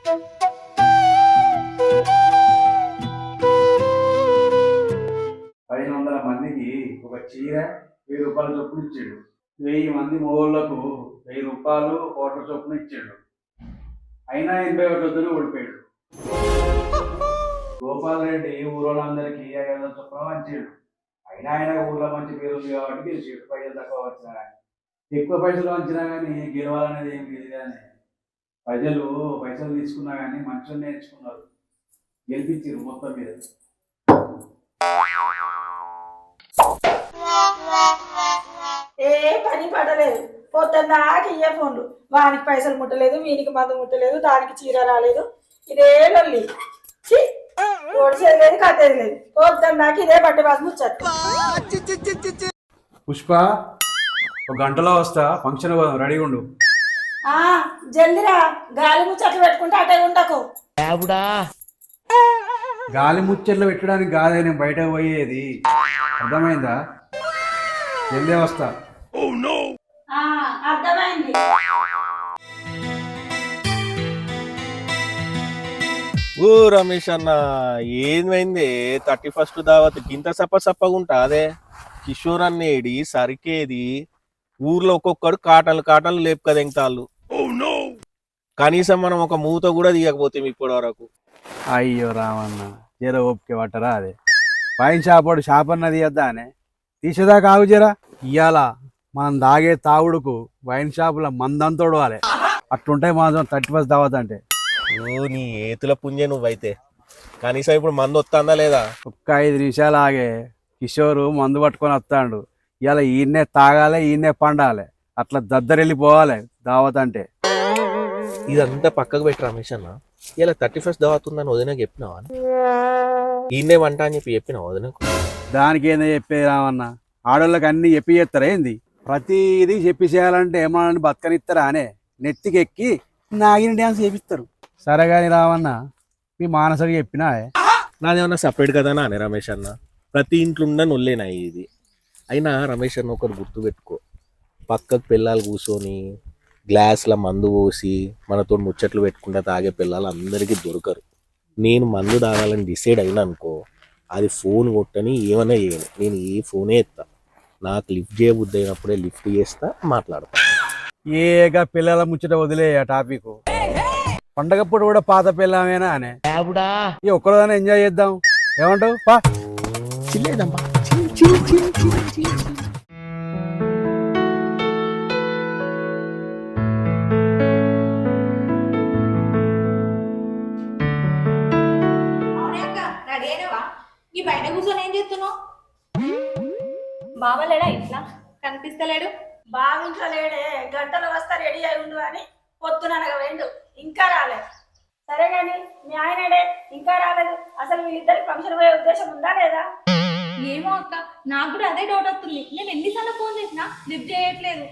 $1500 మందికి ఒక చీర ₹1000 చొప్పున ఇచ్చాడు. 1000 మంది మగోళ్లకు ₹1000 కోట్ల చొప్పున ఇచ్చాడు. అయినా 81 ఓడిపోయాడు. గోపాల్ రెడ్డి ఊరోళ్ళందరికీ 500 చొప్పున పంచాడు. అయినా ఆయన ఊర్లో మంచి పేరు ఉంది కాబట్టి గెలిచాడు. పైసలు తక్కువ వచ్చినా కానీ, ఎక్కువ పైసలు వంచినా కానీ గెలవాలనేది ఏం లేదు. కానీ పైసలు తీసుకున్నా కానీ మంచిగా నేర్చుకున్నారు, గెలిపించారు మొత్తం మీద. ఏ పని పడలేదు, పొద్దున్నాక ఇయ్యే ఫోన్లు. వానికి పైసలు ముట్టలేదు, వీనికి మందు ముట్టలేదు, దానికి చీర రాలేదు. ఇదే లొల్లి, ఓడిసేది లేదు, కట్టేది లేదు. పొద్దున్నాక ఇదే బట్టి బాస్ ముచ్చారు. పుష్ప, ఒక గంటలో వస్తా, ఫంక్షన్ రెడీగా ఉండు. జల్దిరా, గాలి ముచ్చట్లు పెట్టుకుంటే అటే ఉండకు. గాలి ముచ్చట్లు పెట్టడానికి కాదే నేను బయట పోయేది, అర్థమైందా? జల్దీ వస్తా. అర్థమైంది. ఓ రమేష్ అన్న, ఏమైంది 31st దావత్ గింత సప్పగా ఉంటా? అదే కిషోర్ అన్నేడి సరికేది, ఊర్లో ఒక్కొక్కడు కాటలు లేపుకదెంగుతాళ్ళు. కనీసం మనం ఒక మూత కూడా తీయకపోతే ఇప్పటి వరకు. అయ్యో రామన్న, జర ఓపిక పట్టరా? అదే వైన్ షాప్ అన్నది తీయద్దా అనే తీసేదాకా ఆగు జరా. ఇయ్యాల మనం దాగే తాగుడుకు వైన్ షాపుల మందంతోడు వాలే, అట్లుంటాయి మాత్రం 31st దావత్ అంటే. ఓ నీ ఏతుల పుంజే నువ్వైతే. కనీసం ఇప్పుడు మందు వస్తుందా లేదా? ఒక్క 5 నిమిషాలు ఆగే కిషోరు మందు పట్టుకొని వస్తాడు. ఇవాళ ఈయన్నే తాగాలి, ఈయన్నే పండాలి, అట్లా దద్దరెళ్ళిపోవాలి దావత్ అంటే. ఇదంతా పక్కకు పెట్టి రమేష్ అన్న, ఇలా 31st దావత్ ఉందని వదినకు చెప్పినావా? ఈయన్నే వంట అని చెప్పినావు వదినకు? దానికి ఏందో చెప్పేది రామన్న, ఆడోళ్ళకి అన్ని చెప్పి చేస్తారా ఏంది? ప్రతిదీ చెప్పి చేయాలంటే ఏమన్నా బతకనిస్తారా అనే నెత్తికి ఎక్కి నాగిన డ్యాన్స్ చేపిస్తారు. సరే కానీ రామన్న, మీ మానసకి చెప్పినా? నాదేమన్నా సపరేట్ కదా అనే రమేష్ అన్న, ప్రతి ఇంట్లో ఉన్న నొల్లేనా ఇది. అయినా రమేష్ అన్న ఒకటి గుర్తుపెట్టుకో, పక్కకు పిల్లలు కూర్చొని గ్లాసుల మందు పోసి మనతో ముచ్చట్లు పెట్టుకుంటా తాగే పిల్లలు అందరికీ దొరకరు. నేను మందు తాగాలని డిసైడ్ అయినా అనుకో, అది ఫోన్ కొట్టని ఏమన్నా చేయను, నేను ఏ ఫోనే ఎత్తా. నాకు లిఫ్ట్ చేయబుద్ధి అయినప్పుడే లిఫ్ట్ చేస్తా, మాట్లాడతా. ఏగా పిల్లల ముచ్చట వదిలే ఆ టాపిక్. పండగప్పుడు కూడా పాత పిల్లమేనా అనే ఒక్కరోజు ఎంజాయ్ చేద్దాం, ఏమంటావు? పా చిల్లేదమ్మా. ఈ బయట కూర్చొని ఏం చేస్తున్నావు? బావ లేడా ఇట్లా? కనిపిస్తలేడు. బావ ఇంట్లో లేడే, గంటలు వస్తా రెడీ అయి ఉండు అని పొద్దుననగా వెండు, ఇంకా రాలేదు. సరే గాని మీ ఆయనడే ఇంకా రాలేదు. అసలు వీళ్ళిద్దరికి ఫంక్షన్ పోయే ఉద్దేశం ఉందా లేదా? ఏమో అక్క, నాకు కూడా అదే డౌట్ వస్తుంది. నేను ఎన్నిసార్లు ఫోన్ చేసినా లిఫ్ట్ చేయట్లేదు.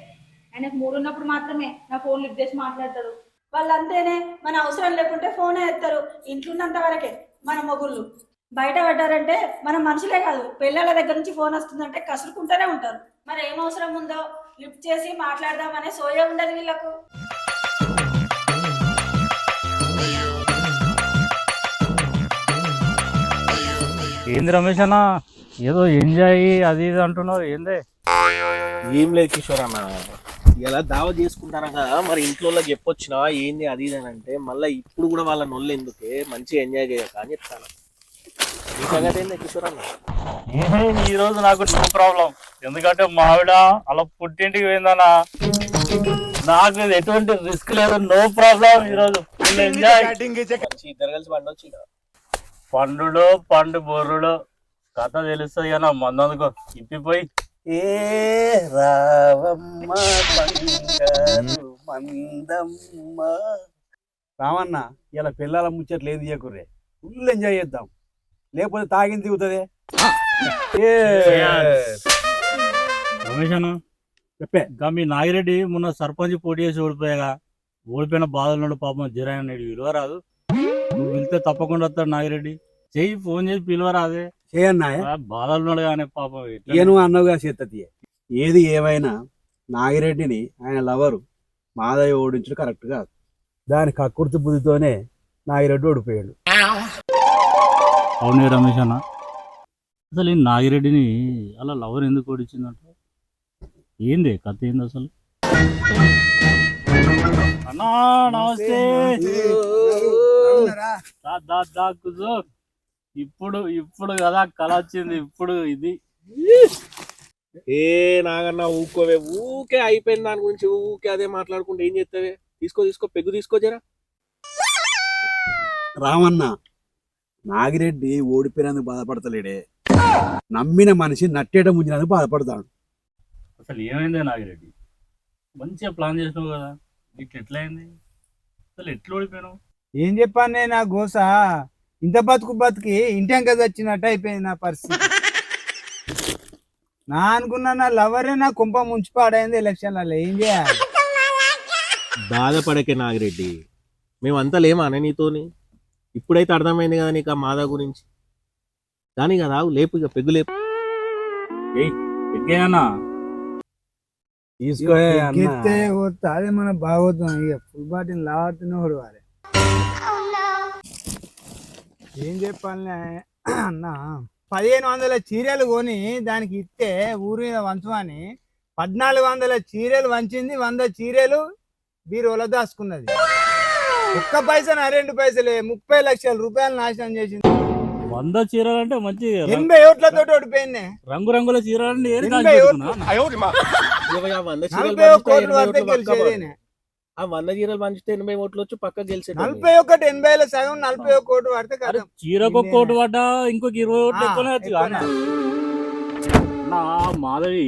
ఆయనకు మూడు ఉన్నప్పుడు మాత్రమే నా ఫోన్ లిఫ్ట్ చేసి మాట్లాడతాడు. వాళ్ళంతేనే, మన అవసరం లేకుంటే ఫోనే ఎత్తారు. ఇంట్లున్నంత వరకే మన మొగుళ్ళు. బయట పడ్డారంటే మన మనుషులే కాదు, పిల్లల దగ్గర నుంచి ఫోన్ వస్తుందంటే కసురుకుంటూనే ఉంటారు. మరి ఏం అవసరం ఉందో లిఫ్ట్ చేసి మాట్లాడదామనే సోయే ఉండదు వీళ్ళకు. ఏంది రమేష్ అన్న, ఏదో ఎంజాయ్ అది ఇది అంటున్నారు, ఏందే? ఏం లేదు కిషోర్ అన్న, ఇలా దావ చేసుకుంటారా కదా, మరి ఇంట్లో చెప్పొచ్చినా ఏంది అది ఇది అని అంటే మళ్ళీ ఇప్పుడు కూడా వాళ్ళ నొల్లు ఎందుకే, మంచిగా ఎంజాయ్ చేయక అని చెప్తాను. ఈ సంగతి ఏంది కిషోర్ అన్న? ఈ రోజు నాకు నో ప్రాబ్లం, ఎందుకంటే మా ఆవిడ అలా పుట్టింటికి పోయిందన్నా, నాకు ఎటువంటి రిస్క్ లేదు, నో ప్రాబ్లం. ఈ రోజు ఎంజాయ్, ఇద్దరు కలిసి పండొచ్చు. పండులో పండు బొర్రులో కథ తెలుస్తుంది కదా, మందుకో ఇప్పిపోయి. ఏ రావమ్మ మందమ్మ. రామన్న, ఇలా పిల్లల ముచ్చట్లు ఏం చేయకుర్రే, ఫుల్ ఎంజాయ్ చేద్దాం, లేకపోతే తాగింది దిగుతుంది. రమేష్ అన్న చెప్పే, ఇంకా మీ నాగిరెడ్డి మొన్న సర్పంచ్ పోటీ చేసి ఓడిపోయాగా, ఓడిపోయిన బాధలు పాపం జిరాయన విలువ రాదు, నువ్వు వెళ్తే తప్పకుండా వస్తాడు నాగిరెడ్డి. చెయ్యి, ఫోన్ చేసి పిలువరాదే. చేయన్నా బాధలు ఉన్నాడు కానీ పాపం. ఏను అన్నవుగా చేతది. ఏది ఏమైనా నాగిరెడ్డిని ఆయన లవరు మాదయ్య ఓడించడం కరెక్ట్ కాదు. దాని కక్కుర్తి బుద్ధితోనే నాగిరెడ్డి ఓడిపోయాడు. అవునే రమేష్ అన్న, అసలు ఈ నాగిరెడ్డిని అలా లవర్ ఎందుకు ఓడించిందంట? ఏంది కథ ఏంది అసలు? అన్నా నమస్తే. కూర్చో. ఇప్పుడు కదా కళ వచ్చింది, ఇప్పుడు ఇది. ఏ నాగన్నా ఊకోవే, ఊకే అయిపోయింది దాని గురించి ఊకే అదే మాట్లాడుకుంటే ఏం చేస్తావే? తీసుకో పెగ్గు తీసుకో జరా. రామన్న, నాగిరెడ్డి ఓడిపోయినందుకు బాధపడతలేడే, నమ్మిన మనిషి నట్టేట ముంచినందుకు బాధపడతాడు. అసలు ఏమైందే నాగిరెడ్డి? మంచిగా ప్లాన్ చేసినావు కదా, నీకు ఎట్లా అయింది? అసలు ఎట్లా ఓడిపోయినావు? ఏం చెప్పాను నా గోస, ఇంత బతికి ఇంటెంక చచ్చినట్టు అయిపోయింది నా పరిస్థితి. నా అనుకున్నా నా లవరే నా కుంప ముంచి పాడైంది ఎలక్షన్లలో. ఏం చేయాలి? బాధపడకే నాగిరెడ్డి, మేమంతా లేమా అనే నీతోని. ఇప్పుడైతే అర్థమైంది కదా నీకు ఆ మాధవ్ గురించి. కానీ కదా లేపు, ఇక పెగ్గు లేపు. ఎక్కేయన్నా తీసుకో ఎత్తే పోతా అదే మన బాగోతాం. ఇక ఫుల్ బాటిల్ లాడుతూనే వారే. ఏం చెప్పాలి అన్న, 1500 చీరలు కొని దానికి ఇస్తే ఊరి మీద వంచమని 1400 చీరలు వంచింది. 100 చీరలు బీరోలో దాచుకున్నది. ఒక్క పైసా 2 పైసలే 30 లక్షల రూపాయలు నాశనం చేసింది. 100 చీరలు అంటే మంచి 80 ఓట్లతో ఓడిపోయింది. రంగురంగుల చీరలు 41 కోట్ల వరకు గెలిచేదేనే. ఆ 100 చీరలు పంచితే 80 ఓట్లు వచ్చి పక్క గెలిచే 41 80లో సగం 41 కోట్లు పడితే కదా. చీరకు ఒక కోటి పడ్డా ఇంకొక 20 ఓట్లు ఎక్కువనే వచ్చు కదా. నా మాధవి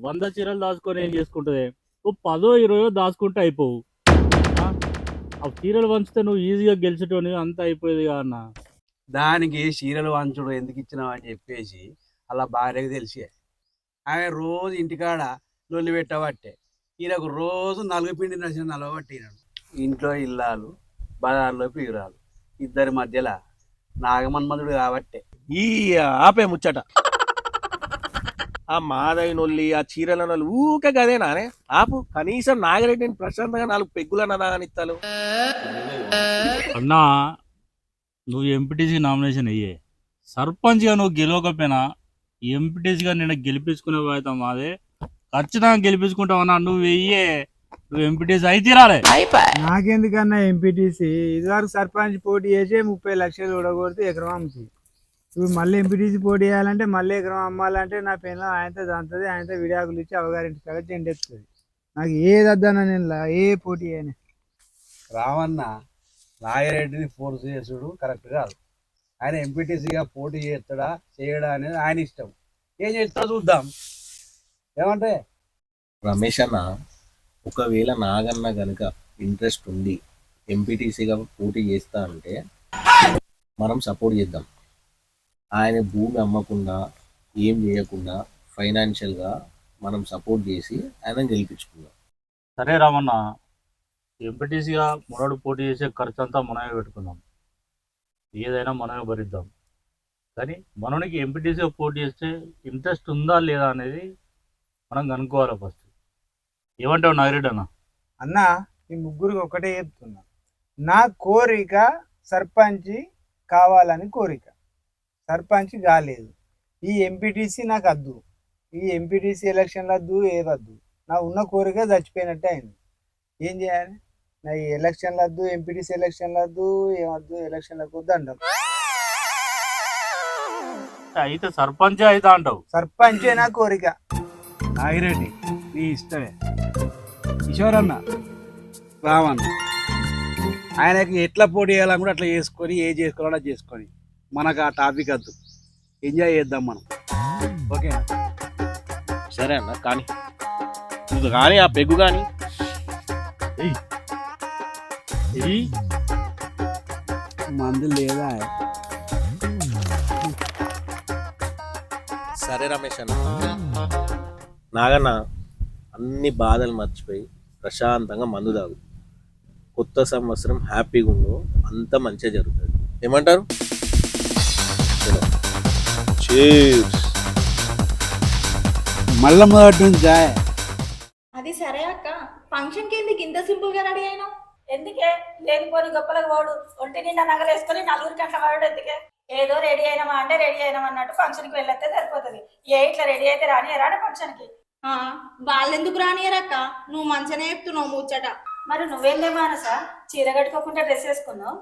100 చీరలు దాచుకొని ఏం చేసుకుంటుంది? ఓ 10 20 దాచుకుంటే అయిపోవు. ఆ చీరలు పంచితే నువ్వు ఈజీగా గెలిచేటోని అంత అయిపోయేది కదా అన్న. దానికి చీరలు వంచుడు ఎందుకు ఇచ్చినావు అని చెప్పేసి అలా భార్యకు తెలిసే ఆమె రోజు ఇంటికాడ లొల్లి పెట్టబట్టే ఈయనకు రోజు నలుగుపిండి నచ్చిన నలవబట్టినాడు. ఇంట్లో ఇల్లాలు బజార్లో పీరాలు ఇద్దరి మధ్యలో నాగమన్మధుడు కాబట్టే. ఈ ఆపే ముచ్చట. ఆ మాధవి నొల్లి ఆ చీరల నొల్లి ఊకే గదేనానే ఆపు. కనీసం నాగిరెడ్డిని ప్రశాంతంగా 4 పెగ్గులన్నదా అని ఇస్తాను. అన్నా నువ్వు ఎంపీటీసీ నామినేషన్ అయ్యే, సర్పంచ్గా నువ్వు గెలవకపోయినా ఎంపీటీసీగా నేను గెలిపించుకునే పోతా మాదే. ఖచ్చితంగా గెలిపించుకుంటావన్నా. నువ్వు వెయ్యే, నువ్వు ఎంపీటీసీ అయితే రాలే. నాకెందుకన్నా ఎంపీటీసీ? ఇదివరకు సర్పంచ్ పోటీ చేసి 30 లక్షలు ఊడగొడితే ఎకరం అమ్ముతుంది. ఇప్పుడు మళ్ళీ ఎంపీటీసీ పోటీ చేయాలంటే మళ్ళీ ఎకరం అమ్మాలంటే నా పెళ్ళం ఆయనతో దంతది, ఆయనతో విడాకులు ఇచ్చి అవగారింటి కాడ చెండెత్తుంది. నాకు ఏది వద్దన్నా నేను ఏ పోటీ అయినా. రామన్న, నాగిరెడ్డిని ఫోర్స్ చేసుడు కరెక్ట్ కాదు. ఆయన ఎంపీటీసీగా పోటీ చేస్తాడా చేయడా అనేది ఆయన ఇష్టం. ఏం చేస్తాడో చూద్దాం. ఏమంటే రమేష్ అన్న, ఒకవేళ నాగన్న గనుక ఇంట్రెస్ట్ ఉండి ఎంపీటీసీగా పోటీ చేస్తా అంటే మనం సపోర్ట్ చేద్దాం. ఆయన భూమి అమ్మకుండా ఏం చేయకుండా ఫైనాన్షియల్గా మనం సపోర్ట్ చేసి ఆయన గెలిపించుకుందాం. సరే రామన్న, ఎంపీటీసీగా మనోడు పోటీ చేసే ఖర్చు అంతా మనమే పెట్టుకుందాం, ఏదైనా మనమే భరిద్దాం. కానీ మనోనికి ఎంపీటీసీగా పోటీ చేస్తే ఇంట్రెస్ట్ ఉందా లేదా అనేది మనం కనుక్కోవాలి ఫస్ట్. ఏమంటావు నాగిరెడ్డి అన్న? అన్న, ఈ ముగ్గురికి ఒకటే చెప్తున్నా, నా కోరిక సర్పంచ్ కావాలని కోరిక. సర్పంచ్ కాలేదు. ఈ ఎంపీటీసీ నాకు వద్దు. ఈ ఎంపీటీసీ ఎలక్షన్లు వద్దు, ఏదద్దు. నా ఉన్న కోరిక చచ్చిపోయినట్టే అయింది. ఏం చేయాలి? నా ఈ ఎలక్షన్లు వద్దు, ఎంపీటీసీ ఎలక్షన్లు వద్దు, ఏమద్దు, ఎలక్షన్లకు దండం. అయితే సర్పంచే అయితే అంటావు? సర్పంచే నా కోరిక. నాగిరెడ్డి నీ ఇష్టమే. కిషోరన్న, రామన్న, ఆయనకి ఎట్లా పోటీ చేయాలని కూడా అట్లా చేసుకొని ఏ చేసుకోవాలో చేసుకొని మనకు ఆ టాపిక్ వద్దు. ఎంజాయ్ చేద్దాం మనం. ఓకే సరే అన్న, కానీ నువ్వు కానీ ఆ పెగ్గు కానీ మందు లేదా? సరే రమేష్ అన్న. నాగన్న, అన్ని బాధలు మర్చిపోయి ప్రశాంతంగా మందు తాగు. కొత్త సంవత్సరం హ్యాపీగా ఉండు, అంత మంచిగా జరుగుతుంది. ఏమంటారు? మళ్ళా మొదటి నుంచి అది సరే అక్క, ఫంక్షన్కి ఎందుకు ఇంత సింపుల్గా రెడీ అయినావు? ఎందుకే లేనిపోని గొప్పలకు పోడు, ఒంటి నిండా నగలేసుకొని నలుగురికి అట్లా వాడు ఎందుకే? ఏదో రెడీ అయినామా అంటే రెడీ అయినామా అన్నట్టు ఫంక్షన్కి వెళ్ళొస్తే సరిపోతుంది. ఇట్లా రెడీ అయితే రాని ఫంక్షన్కి. వాళ్ళెందుకు రానియరక్క, నువ్వు మంచిగానే చెప్తున్నావు ముచ్చట. మరి నువ్వేందే మానస చీర కట్టుకోకుండా డ్రెస్ వేసుకున్నావు?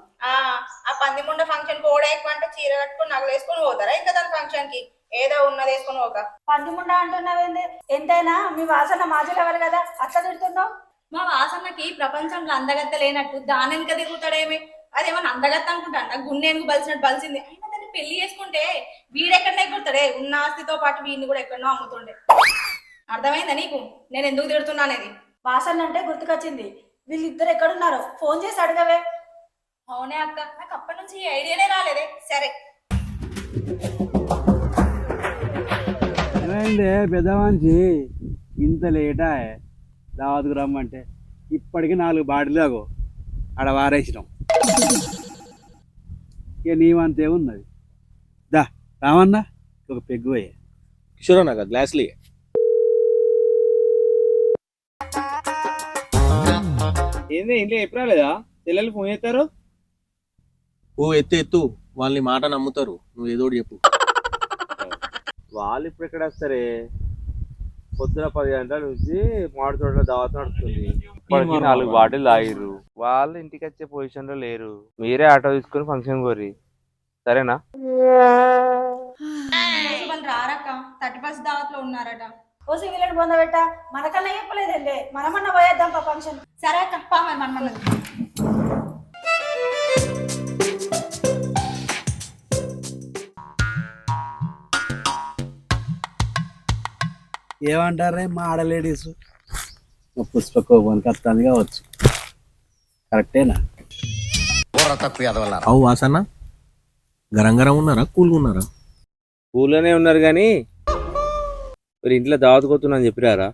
ఆ పందిముండ ఫంక్షన్ పోవడం ఎక్కువ అంటే చీర కట్టుకుని నగలు వేసుకొని పోతారా ఇంకా దాని ఫంక్షన్ కి? ఏదో ఉన్నది వేసుకొని పోక. పందిముండ అంటున్నావేంది? ఎంతైనా మీ వాసన మాజీలెవరు కదా అట్లా తిడుతున్నావు? మా వాసన్నకి ప్రపంచంలో అందగత్త లేనట్టు దాని వెనక తిరుగుతాడేమి? అదేమన్నా అందగత్త అనుకుంటా, గుండెనికి బలిసినట్టు బలిసింది. అయినా దాన్ని పెళ్లి చేసుకుంటే వీడెక్కడనే ఎగురుతాడే, ఉన్న ఆస్తితో పాటు వీడిని కూడా ఎక్కడనో అమ్ముతుండే. అర్థమైందా నీకు నేను ఎందుకు తిడుతున్నా అనేది? వాసన అంటే గుర్తుకొచ్చింది, వీళ్ళిద్దరు ఎక్కడున్నారో ఫోన్ చేసి అడగవే. అవునే అక్క, నాకు అప్పటి నుంచి ఈ ఐడియానే రాలేదే. సరే ఏమైంది పెద్ద మనిషి ఇంత లేటా దావత్కు రమ్మంటే? ఇప్పటికి 4 బాటిలాగో ఆడ వారేసినాం. ఇక నీవంతే ఉన్నది. దా రామన్నా ఒక పెగ్గు పోయే. కిషోర్ నాకు గ్లాస్లీ ఏంది ఇంట్లో ఎప్పుడు రాలేదా? పిల్లలు ఫోన్ చేస్తారు. ఓ ఎత్తు వాళ్ళని మాట నమ్ముతారు, నువ్వు ఏదో ఒకటి చెప్పు. వాళ్ళు ఇప్పుడు ఎక్కడ వస్తారే? పొద్దున 10 గంటల నుంచి మామిడి తోటలో దావత్ నడుస్తుంది. ఇప్పటికి 4 బాటిల్ తాగిర్రు. వాళ్ళు ఇంటికి వచ్చే పొజిషన్ లో లేరు. మీరే ఆటో తీసుకుని ఫంక్షన్ కోరి, సరేనా? వాళ్ళు రారక్క, 31st దావత్లో ఉన్నారట. ఓ సివిలను పొందబెట్ట, మనకన్నా చెప్పలేదండి, మనమన్నా పోయేద్దాం ఫంక్షన్. సరే అక్క పామే మనమన్నది. ఏమంటారే మా ఆడ లేడీస్? పుష్పకోపానికి వస్తుంది కావచ్చు. కరెక్టేనా? అవు వాసన్న గరం గరం ఉన్నారా, కూల్గా ఉన్నారా? ఊళ్ళోనే ఉన్నారు కానీ మీరు ఇంట్లో దావత్ కోతున్నాను చెప్పిరారా?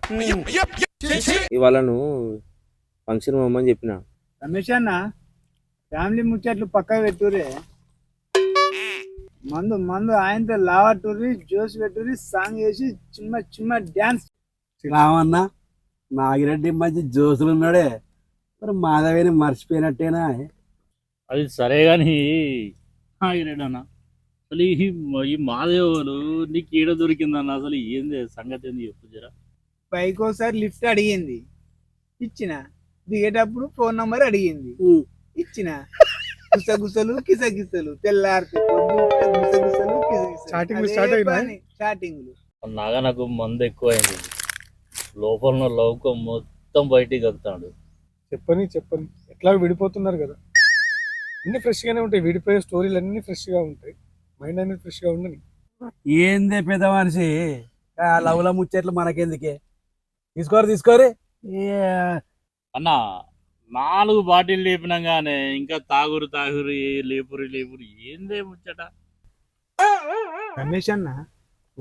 ఇవాళను ఫంక్షన్ పోమని చెప్పిన. రమేష్ అన్న, ఫ్యామిలీ ముచ్చట్లు పక్కకు పెట్టురే. మందు మందు ఆయనతో లావట్టుర్రి, జ్యూస్ పెట్టుర్రి, సాంగ్ వేసి చిన్న డ్యాన్స్. రామన్నా నాగిరెడ్డి మంచి జోసులు ఉన్నాడే, మరి మాధవేని మర్చిపోయినట్టేనా? అది సరే కానీ అన్న, అసలు ఈ మాదేవులు నీకు ఈడ దొరికిందన్న, అసలు ఏంది సంగతి ఏంది చెప్పు జరా. పైకి ఒకసారి లిఫ్ట్ అడిగింది, ఇచ్చిన. దిగేటప్పుడు ఫోన్ నంబర్ అడిగింది, ఇచ్చిన. గుసగుసలు కిసగిసలు, తెల్లారితే గుసగుసలు స్టార్టింగ్లు. నాగా నాకు మందు ఎక్కువ అయింది, లోపల లౌకం మొత్తం బయటికి కలుగుతాడు. చెప్పని ఎట్లా విడిపోతున్నారు కదా, అన్ని ఫ్రెష్గానే ఉంటాయి. విడిపోయే స్టోరీలు అన్ని ఫ్రెష్గా ఉంటాయి. మైండ్ అనేది ఫ్రెష్గా ఉండని. ఏందే పెద్ద మనిషి, లవ్ల ముచ్చట్లు మనకెందుకే? తీసుకోరు. అన్న 4 బాటిల్ లేపినాగానే ఇంకా తాగురు లేపురు ఏందే ముచ్చట? రమేష్ అన్న,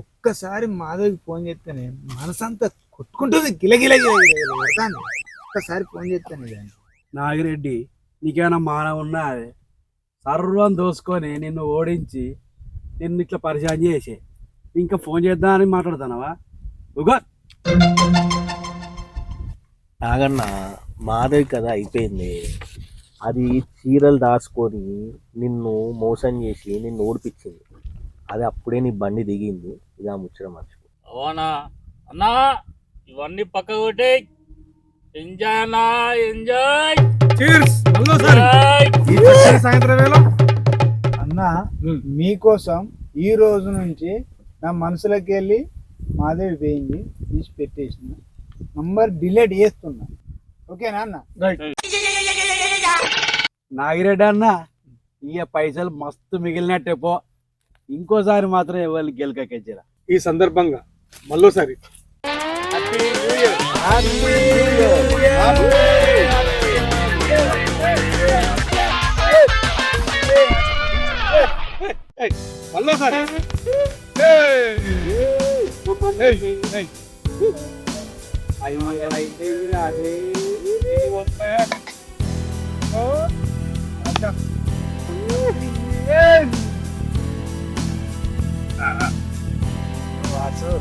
ఒక్కసారి మాధవికి ఫోన్ చేస్తేనే మనసంతా కొట్టుకుంటుంది, గిలగిల కొడతాను. ఒక్కసారి ఫోన్ చేస్తాను. నాగిరెడ్డి నీకేమైనా మానవ ఉన్నా సర్వం దోసుకొని నిన్ను ఓడించి నిన్ను ఇట్లా పరిచయం చేసే ఇంకా ఫోన్ చేద్దామని మాట్లాడుతున్నావా? నాగన్న మాధవి కదా అయిపోయింది. అది చీరలు దాచుకొని నిన్ను మోసం చేసి నిన్ను ఓడిపించింది. అది అప్పుడే నీ బండి దిగింది. ఇక ముచ్చట మర్చిపో. అవునా అన్నా, ఇవన్నీ పక్క కొట్టే. ఎంజాయ్ అన్నా, ఎంజాయ్. సాయంత్రం వేళ అన్న, మీకోసం ఈ రోజు నుంచి నా మనసులోకి వెళ్ళి మాధవి పోయింది తీసి పెట్టేసిన నంబర్ డిలీట్ చేస్తున్నా. ఓకేనా అన్న? నాగిరెడ్డి అన్న, ఇక పైసలు మస్తు మిగిలినట్టే పో. ఇంకోసారి మాత్రం ఎవరికి గెలకెచ్చరా. ఈ సందర్భంగా మళ్ళోసారి వాసు